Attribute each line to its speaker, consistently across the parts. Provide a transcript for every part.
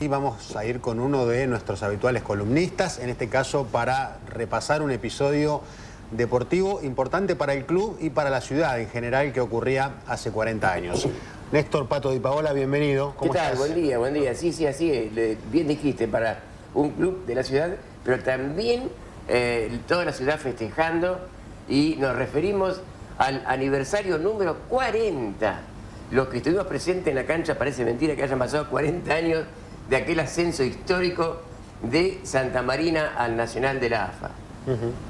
Speaker 1: vamos a ir con uno de nuestros habituales columnistas, en este caso para repasar un episodio deportivo importante para el club y para la ciudad en general que ocurría hace 40 años. Néstor Pato Di Paola, bienvenido.
Speaker 2: ¿Cómo estás? Buen día, buen día. Sí, sí, así es. Bien dijiste, para un club de la ciudad, pero también toda la ciudad festejando, y nos referimos al aniversario número 40. Los que estuvimos presentes en la cancha, parece mentira que hayan pasado 40 años de aquel ascenso histórico de Santa Marina al Nacional de la AFA.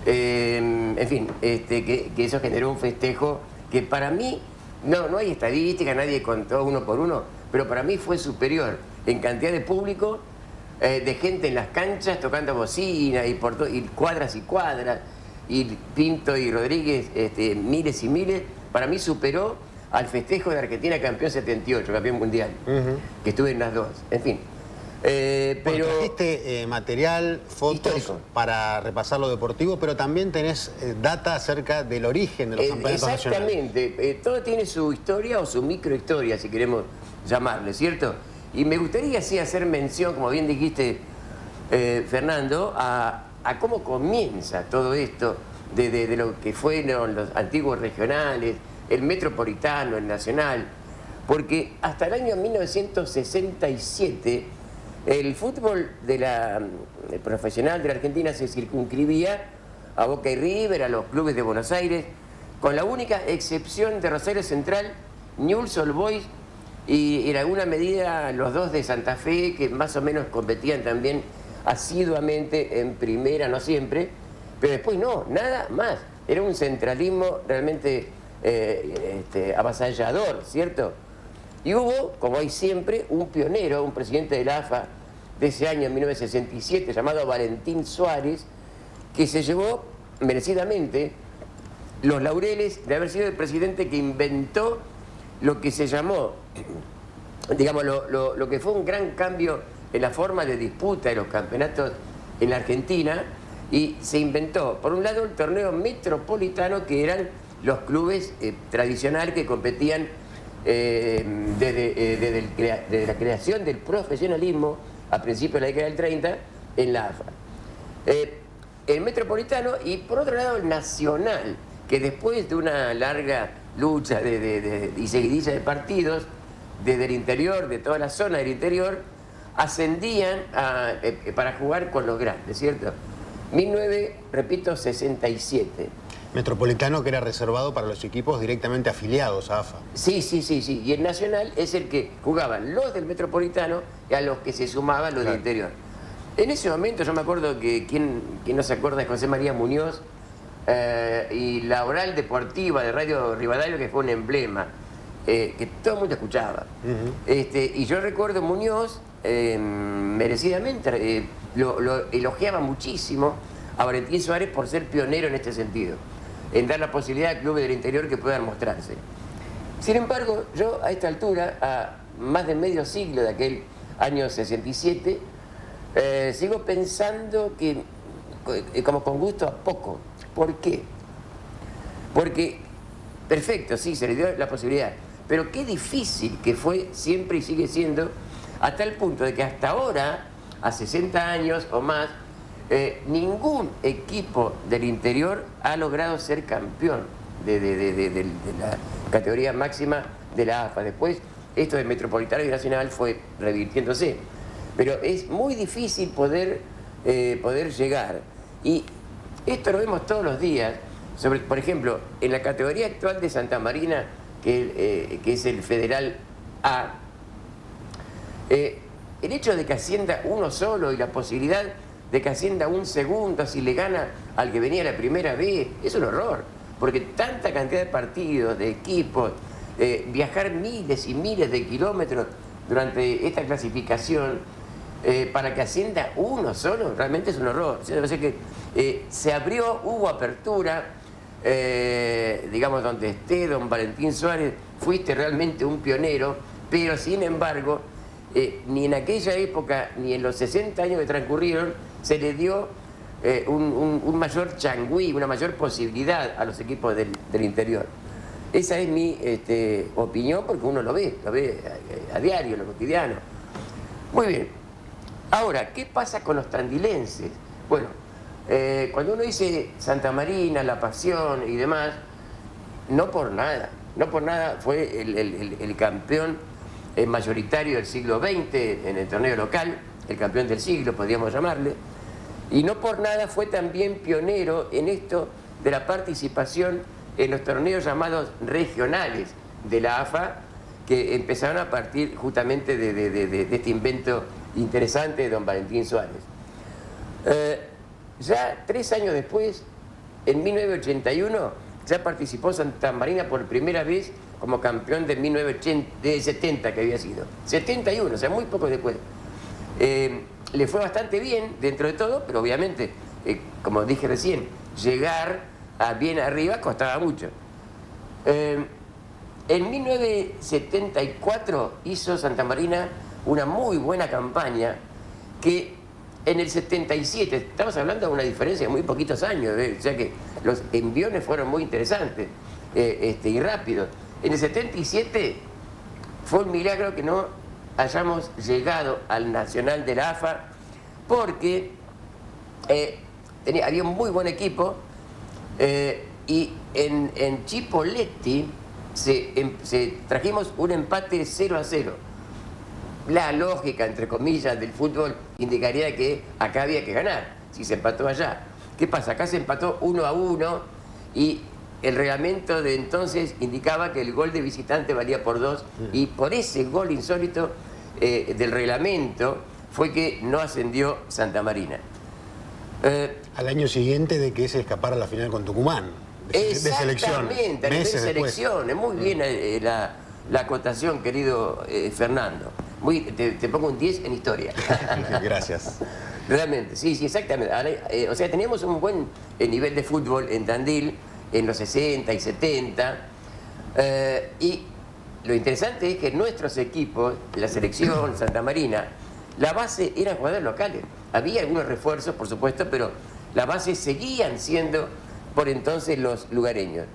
Speaker 2: En fin, que eso generó un festejo que para mí, no hay estadística, nadie contó uno por uno, pero para mí fue superior en cantidad de público, de gente en las canchas tocando bocina y cuadras, y Pinto y Rodríguez, miles y miles. Para mí superó al festejo de Argentina campeón 78, campeón mundial, que estuve en las dos. En fin.
Speaker 1: Pero trajiste material, fotos histórico para repasar lo deportivo, pero también tenés data acerca del origen de los campeonatos nacionales.
Speaker 2: Exactamente. Todo tiene su historia o su microhistoria, si queremos llamarle, ¿cierto? Y me gustaría sí hacer mención, como bien dijiste, Fernando, a cómo comienza todo esto de lo que fueron los antiguos regionales, el metropolitano, el nacional, porque hasta el año 1967 el fútbol el profesional de la Argentina se circunscribía a Boca y River, a los clubes de Buenos Aires, con la única excepción de Rosario Central, Newell's Old Boys y en alguna medida los dos de Santa Fe, que más o menos competían también asiduamente en primera, no siempre, pero después no, nada más. Era un centralismo realmente avasallador, ¿cierto? Y hubo, como hay siempre, un pionero, un presidente de la AFA de ese año, en 1967, llamado Valentín Suárez, que se llevó merecidamente los laureles de haber sido el presidente que inventó lo que se llamó, digamos, lo que fue un gran cambio en la forma de disputa de los campeonatos en la Argentina, y se inventó, por un lado, el torneo metropolitano, que eran los clubes tradicionales que competían desde la creación del profesionalismo a principios de la década del 30 en la AFA. El metropolitano, y por otro lado el nacional, que después de una larga lucha y seguidilla de partidos desde el interior, de toda la zona del interior, ascendían para jugar con los grandes, ¿cierto? 1967.
Speaker 1: Metropolitano, que era reservado para los equipos directamente afiliados a AFA.
Speaker 2: Sí. Y el nacional es el que jugaban los del Metropolitano y a los que se sumaban los del interior. En ese momento yo me acuerdo que, ¿quién no se acuerda de José María Muñoz? Y la oral deportiva de Radio Rivadavia, que fue un emblema, que todo el mundo escuchaba. Y yo recuerdo Muñoz, merecidamente, lo elogiaba muchísimo a Valentín Suárez por ser pionero en este sentido, en dar la posibilidad a clubes del interior que puedan mostrarse. Sin embargo, yo a esta altura, a más de medio siglo de aquel año 67, sigo pensando que, como con gusto a poco. ¿Por qué? Porque, perfecto, sí, se le dio la posibilidad, pero qué difícil que fue siempre y sigue siendo, hasta el punto de que hasta ahora, a 60 años o más, ningún equipo del interior ha logrado ser campeón de la categoría máxima de la AFA. Después, esto de Metropolitano y Nacional fue revirtiéndose. Pero es muy difícil poder llegar. Y esto lo vemos todos los días. Por ejemplo, en la categoría actual de Santa Marina, que es el Federal A, el hecho de que ascienda uno solo y la posibilidad de que ascienda un segundo si le gana al que venía la primera vez, es un horror. Porque tanta cantidad de partidos, de equipos, viajar miles y miles de kilómetros durante esta clasificación, para que ascienda uno solo, realmente es un horror. O sea que hubo apertura, digamos, donde esté don Valentín Suárez, fuiste realmente un pionero, pero sin embargo, ni en aquella época, ni en los 60 años que transcurrieron, se le dio un mayor changüí, una mayor posibilidad a los equipos del interior. Esa es mi opinión, porque uno lo ve a diario, en lo cotidiano. Muy bien. Ahora, ¿qué pasa con los tandilenses? Bueno, cuando uno dice Santa Marina, La Pasión y demás, no por nada fue el campeón mayoritario del siglo XX en el torneo local, el campeón del siglo, podríamos llamarle, y no por nada fue también pionero en esto de la participación en los torneos llamados regionales de la AFA, que empezaron a partir justamente de este invento interesante de don Valentín Suárez. Ya 3 años después, en 1981, ya participó Santa Marina por primera vez como campeón de 1970 que había sido. 71, o sea, muy poco después. Le fue bastante bien dentro de todo, pero obviamente, como dije recién, llegar a bien arriba costaba mucho. En 1974 hizo Santa Marina una muy buena campaña que en el 77, estamos hablando de una diferencia de muy poquitos años, o sea que los enviones fueron muy interesantes y rápidos. En el 77 fue un milagro que no hayamos llegado al Nacional de la AFA porque había un muy buen equipo y en Chipolletti trajimos un empate 0-0. La lógica, entre comillas, del fútbol indicaría que acá había que ganar, si se empató allá. ¿Qué pasa? Acá se empató 1-1 y el reglamento de entonces indicaba que el gol de visitante valía por 2 y por ese gol insólito del reglamento fue que no ascendió Santa Marina.
Speaker 3: Al año siguiente de que se escapara a la final con Tucumán. De selección.
Speaker 2: Exactamente, a nivel de selecciones. Muy bien la acotación, querido Fernando. Te pongo un 10 en historia.
Speaker 3: Gracias.
Speaker 2: Realmente, sí, exactamente. O sea, teníamos un buen nivel de fútbol en Tandil en los 60 y 70. Y lo interesante es que nuestros equipos, la selección, Santa Marina, la base eran jugadores locales. Había algunos refuerzos, por supuesto, pero la base seguían siendo por entonces los lugareños.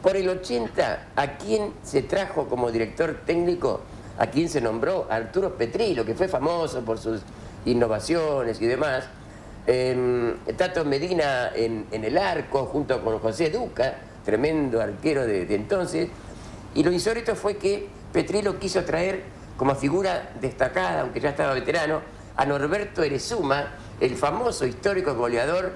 Speaker 2: Por el 80, ¿a quién se trajo como director técnico? ¿A quién se nombró? Arturo Petrilo, que fue famoso por sus innovaciones y demás. Tato Medina en el arco, junto con José Duca, tremendo arquero de entonces. Y lo insólito fue que Petrilo quiso traer como figura destacada, aunque ya estaba veterano, a Norberto Erezuma, el famoso histórico goleador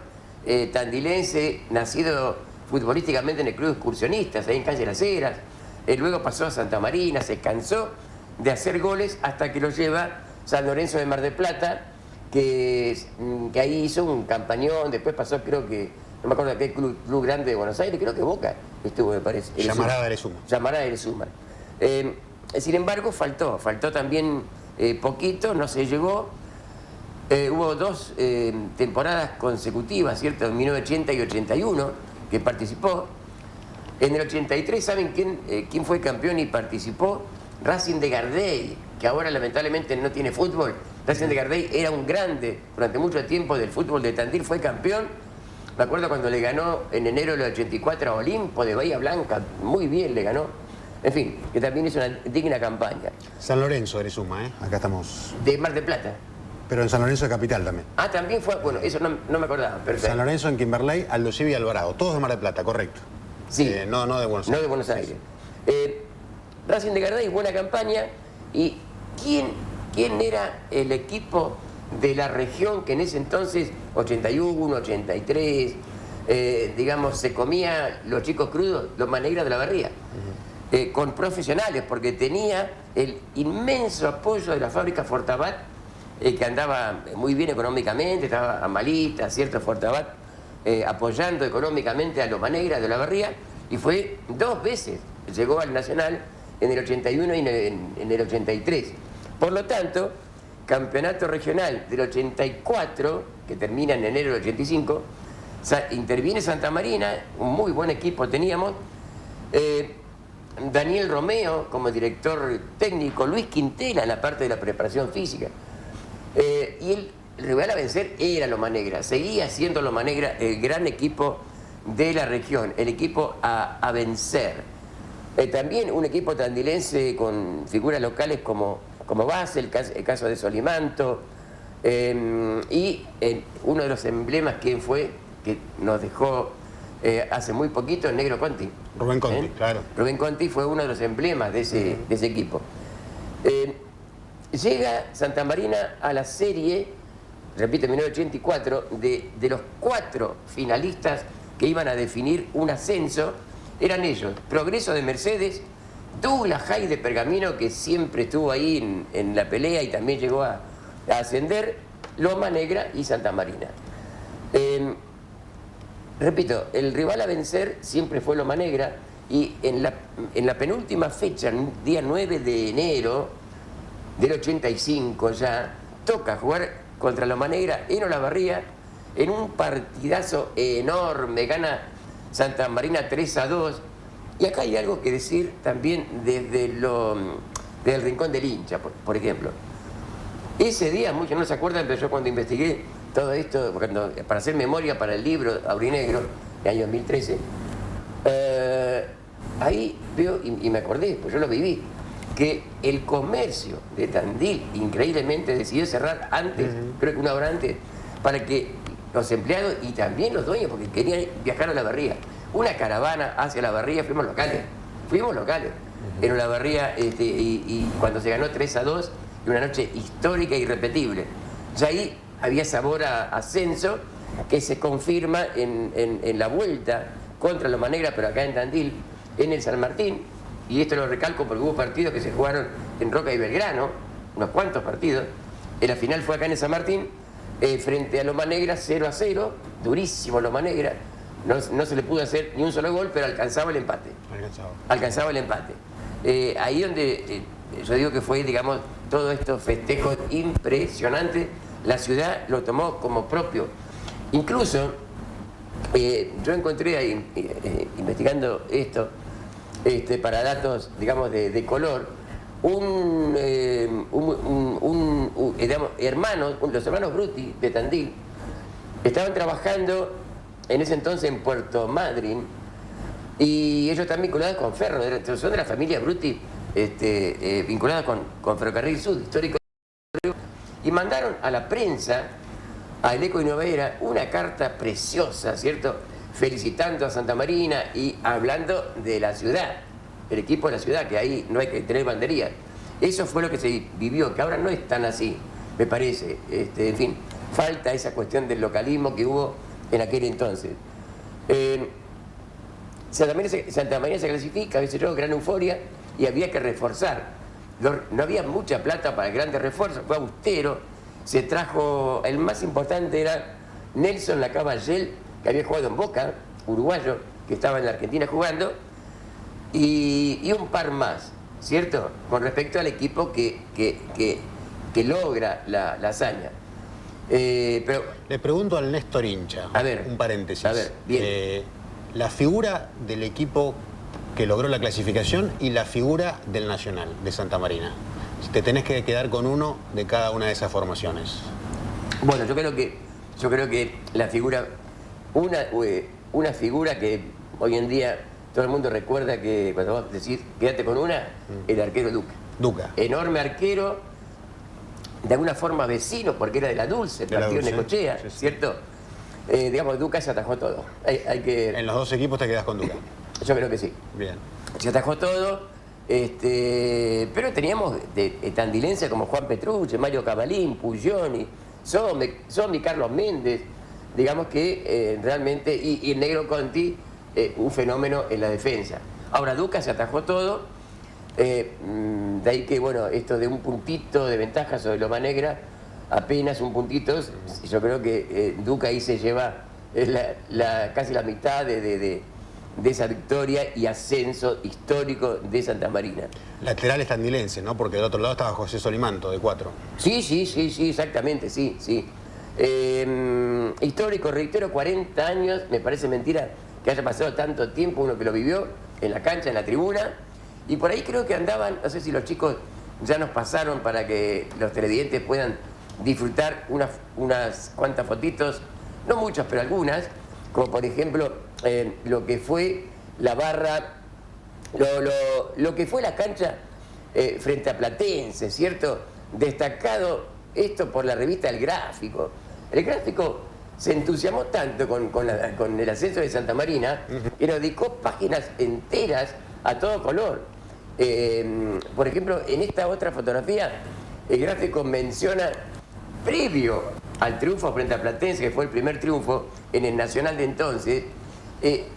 Speaker 2: tandilense, nacido futbolísticamente en el Club Excursionistas, ahí en Calle Las Heras. Luego pasó a Santa Marina, se cansó de hacer goles hasta que lo lleva San Lorenzo de Mar del Plata, que ahí hizo un campañón. Después pasó, creo que, no me acuerdo de qué club grande de Buenos Aires, creo que Boca estuvo, me parece.
Speaker 3: Llamarada Erezuma.
Speaker 2: Llamarada Erezuma. Sin embargo, faltó también poquito, no se llegó. Hubo 2 temporadas consecutivas, ¿cierto? En 1980 y 81, que participó. En el 83, ¿saben quién fue campeón y participó? Racing de Gardey, que ahora lamentablemente no tiene fútbol. Racing de Gardey era un grande durante mucho tiempo del fútbol de Tandil, fue campeón. Me acuerdo cuando le ganó en enero del 84 a Olimpo de Bahía Blanca, muy bien le ganó. En fin, que también es una digna campaña.
Speaker 3: San Lorenzo, Erezuma, ¿eh? Acá estamos.
Speaker 2: De Mar del Plata.
Speaker 1: Pero en San Lorenzo de Capital también.
Speaker 2: Ah, también fue, bueno, eso no me acordaba, perfecto.
Speaker 1: San Lorenzo, en Kimberley, Aldo Civi y Alvarado, todos de Mar del Plata, correcto.
Speaker 2: Sí.
Speaker 1: No de Buenos Aires.
Speaker 2: No de Buenos Aires. Racing de Gardey, buena campaña. ¿Y quién era el equipo de la región que en ese entonces, 81, 83, digamos, se comía los chicos crudos, los manegras de la Barría? Con profesionales, porque tenía el inmenso apoyo de la fábrica Fortabat, que andaba muy bien económicamente, estaba Amalita, cierto Fortabat, apoyando económicamente a los manegras de la Barría, y fue 2 veces, llegó al Nacional en el 81 y en el 83. Por lo tanto, campeonato regional del 84, que termina en enero del 85, interviene Santa Marina, un muy buen equipo teníamos, Daniel Romeo como director técnico, Luis Quintela en la parte de la preparación física. Y el rival a vencer era Loma Negra, seguía siendo Loma Negra el gran equipo de la región, el equipo a vencer. También un equipo tandilense con figuras locales como como base, el caso de Solimanto, y uno de los emblemas que nos dejó hace muy poquito el Negro Conti.
Speaker 3: Rubén Conti, claro.
Speaker 2: Rubén Conti fue uno de los emblemas de ese equipo. Llega Santa Marina a la serie, repito, en 1984, de los 4 finalistas que iban a definir un ascenso. Eran ellos: Progreso de Mercedes, Douglas High de Pergamino, que siempre estuvo ahí en la pelea y también llegó a ascender, Loma Negra y Santa Marina. Repito, el rival a vencer siempre fue Loma Negra, y en la penúltima fecha, el día 9 de enero del 85 ya, toca jugar contra Loma Negra en Olavarría, en un partidazo enorme. Gana Santa Marina 3-2. Y acá hay algo que decir también desde el rincón del hincha, por ejemplo. Ese día, muchos no se acuerdan, pero yo cuando investigué todo esto, para hacer memoria para el libro Aurinegro, del año 2013, ahí veo, y me acordé, pues yo lo viví, que el comercio de Tandil increíblemente decidió cerrar antes, creo que una hora antes, para que los empleados y también los dueños, porque querían viajar a Olavarría, una caravana hacia Olavarría, fuimos locales, en Olavarría, y cuando se ganó 3-2, una noche histórica e irrepetible. Ya ahí había sabor a ascenso, que se confirma en la vuelta contra Loma Negra, pero acá en Tandil, en el San Martín. Y esto lo recalco porque hubo partidos que se jugaron en Roca y Belgrano, unos cuantos partidos. La final fue acá en el San Martín, frente a Loma Negra, 0-0, durísimo Loma Negra. No se le pudo hacer ni un solo gol, pero alcanzaba el empate. Alcanzaba el empate. Ahí donde yo digo que fue, digamos, todos estos festejos impresionantes, la ciudad lo tomó como propio. Incluso, yo encontré ahí, investigando esto, para datos, digamos, de color, los hermanos Bruti de Tandil estaban trabajando en ese entonces en Puerto Madryn, y ellos están vinculados con Ferro, son de la familia Bruti, vinculados con Ferrocarril Sud, histórico, y mandaron a la prensa, a El Eco y Novera, una carta preciosa, ¿cierto?, felicitando a Santa Marina y hablando de la ciudad, el equipo de la ciudad, que ahí no hay que tener banderías. Eso fue lo que se vivió, que ahora no es tan así, me parece. En fin, falta esa cuestión del localismo que hubo en aquel entonces. Santa Marina se clasifica, a veces yo, gran euforia, y había que reforzar. No había mucha plata para grandes refuerzos, fue austero. Se trajo, el más importante era Nelson Lacavallel, que había jugado en Boca, uruguayo, que estaba en la Argentina jugando, y un par más, ¿cierto?, con respecto al equipo que logra la hazaña. Pero
Speaker 3: le pregunto al Néstor hincha,
Speaker 2: a ver,
Speaker 3: un paréntesis.
Speaker 2: A ver, bien.
Speaker 3: La figura del equipo que logró la clasificación y la figura del Nacional de Santa Marina. Si te tenés que quedar con uno de cada una de esas formaciones.
Speaker 2: Bueno, yo creo que la figura, una figura que hoy en día todo el mundo recuerda, que cuando vos decís quédate con una, el arquero Duca. Enorme arquero, de alguna forma vecino, porque era de la Dulce, partido en Necochea, sí, ¿cierto? Digamos, Duca se atajó todo.
Speaker 3: En los dos equipos te quedás con Duca.
Speaker 2: Yo creo que sí.
Speaker 3: Bien.
Speaker 2: Se atajó todo, pero teníamos de tandilense como Juan Petrucci, Mario Cavalín, Puglioni, Somi, Carlos Méndez, digamos que realmente, y el Negro Conti, un fenómeno en la defensa. Ahora Duca se atajó todo, de ahí que, bueno, esto de un puntito de ventaja sobre Loma Negra, apenas un puntito, yo creo que Duca ahí se lleva casi la mitad de esa victoria y ascenso histórico de Santa Marina.
Speaker 3: Laterales tandilenses, ¿no? Porque del otro lado estaba José Solimanto, de 4.
Speaker 2: Sí, exactamente, sí. Histórico, reitero, 40 años, me parece mentira que haya pasado tanto tiempo, uno que lo vivió en la cancha, en la tribuna, y por ahí creo que andaban, no sé si los chicos ya nos pasaron para que los televidentes puedan disfrutar unas cuantas fotitos, no muchas, pero algunas, como por ejemplo lo que fue la barra, lo que fue la cancha frente a Platense, ¿cierto? Destacado esto por la revista El Gráfico. El Gráfico se entusiasmó tanto con el ascenso de Santa Marina que nos dedicó páginas enteras a todo color. Por ejemplo, en esta otra fotografía, el Gráfico menciona, previo al triunfo frente a Platense, que fue el primer triunfo en el Nacional de entonces,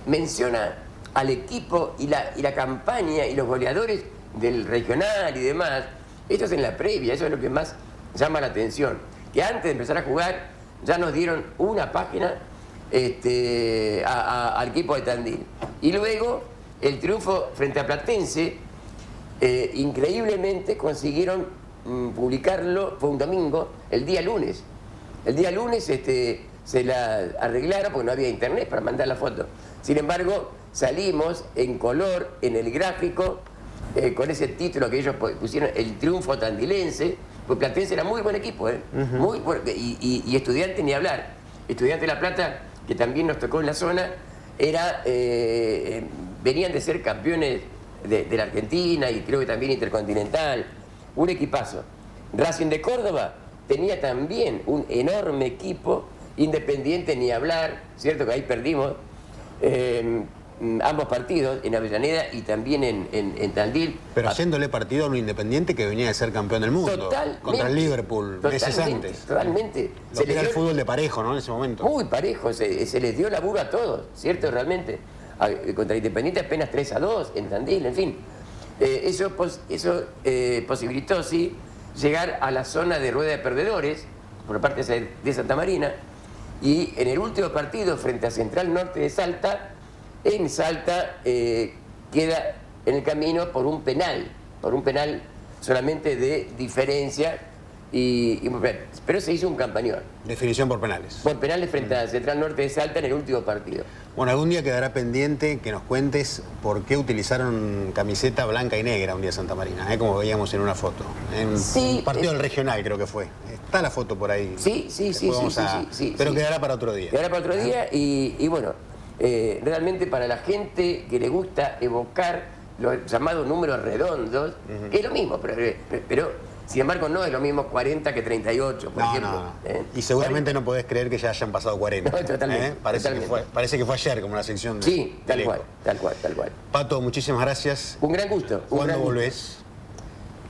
Speaker 2: menciona al equipo y la campaña y los goleadores del regional y demás. Esto es en la previa, eso es lo que más llama la atención. Que antes de empezar a jugar ya nos dieron una página al equipo de Tandil. Y luego el triunfo frente a Platense, increíblemente consiguieron publicarlo, fue un domingo, el día lunes. El día lunes se la arreglaron porque no había internet para mandar la foto. Sin embargo, salimos en color, en el Gráfico, con ese título que ellos pusieron, el triunfo tandilense, porque Platense era muy buen equipo, muy bueno, y Estudiantes ni hablar. Estudiantes de La Plata, que también nos tocó en la zona, venían de ser campeones de la Argentina y creo que también Intercontinental, un equipazo. Racing de Córdoba tenía también un enorme equipo, Independiente ni hablar, cierto que ahí perdimos ambos partidos, en Avellaneda y también en Tandil.
Speaker 3: Pero haciéndole partido a un Independiente que venía de ser campeón del mundo.
Speaker 2: Totalmente.
Speaker 3: Contra el Liverpool, meses antes.
Speaker 2: Totalmente.
Speaker 3: Lo que era el fútbol de parejo, ¿no? En ese momento.
Speaker 2: Muy parejo, se les dio laburo a todos, ¿cierto? Realmente. Contra Independiente apenas 3-2 en Tandil, en fin. Eso posibilitó, sí, llegar a la zona de rueda de perdedores por parte de Santa Marina. Y en el último partido frente a Central Norte de Salta, en Salta queda en el camino por un penal solamente de diferencia, pero se hizo un campañón.
Speaker 3: Definición por penales.
Speaker 2: Por penales frente a Central Norte de Salta en el último partido.
Speaker 3: Bueno, algún día quedará pendiente que nos cuentes por qué utilizaron camiseta blanca y negra un día Santa Marina, como veíamos en una foto. En
Speaker 2: Sí,
Speaker 3: un partido del regional creo que fue. Está la foto por ahí.
Speaker 2: Sí.
Speaker 3: Pero quedará para otro día.
Speaker 2: Quedará para otro día y bueno, realmente para la gente que le gusta evocar los llamados números redondos, es lo mismo, pero sin embargo no es lo mismo 40 que 38, por ejemplo.
Speaker 3: No. Y seguramente
Speaker 2: 40.
Speaker 3: no podés creer que ya hayan pasado 40.
Speaker 2: No, totalmente,
Speaker 3: Parece que fue ayer, como la sección de...
Speaker 2: Sí, tal
Speaker 3: del
Speaker 2: cual,
Speaker 3: Eco.
Speaker 2: tal cual.
Speaker 3: Pato, muchísimas gracias.
Speaker 2: Un gran gusto.
Speaker 3: ¿Cuándo volvés?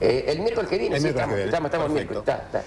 Speaker 2: El miércoles que viene,
Speaker 3: El
Speaker 2: sí,
Speaker 3: miércoles que viene.
Speaker 2: estamos
Speaker 3: Perfecto.
Speaker 2: miércoles. Está.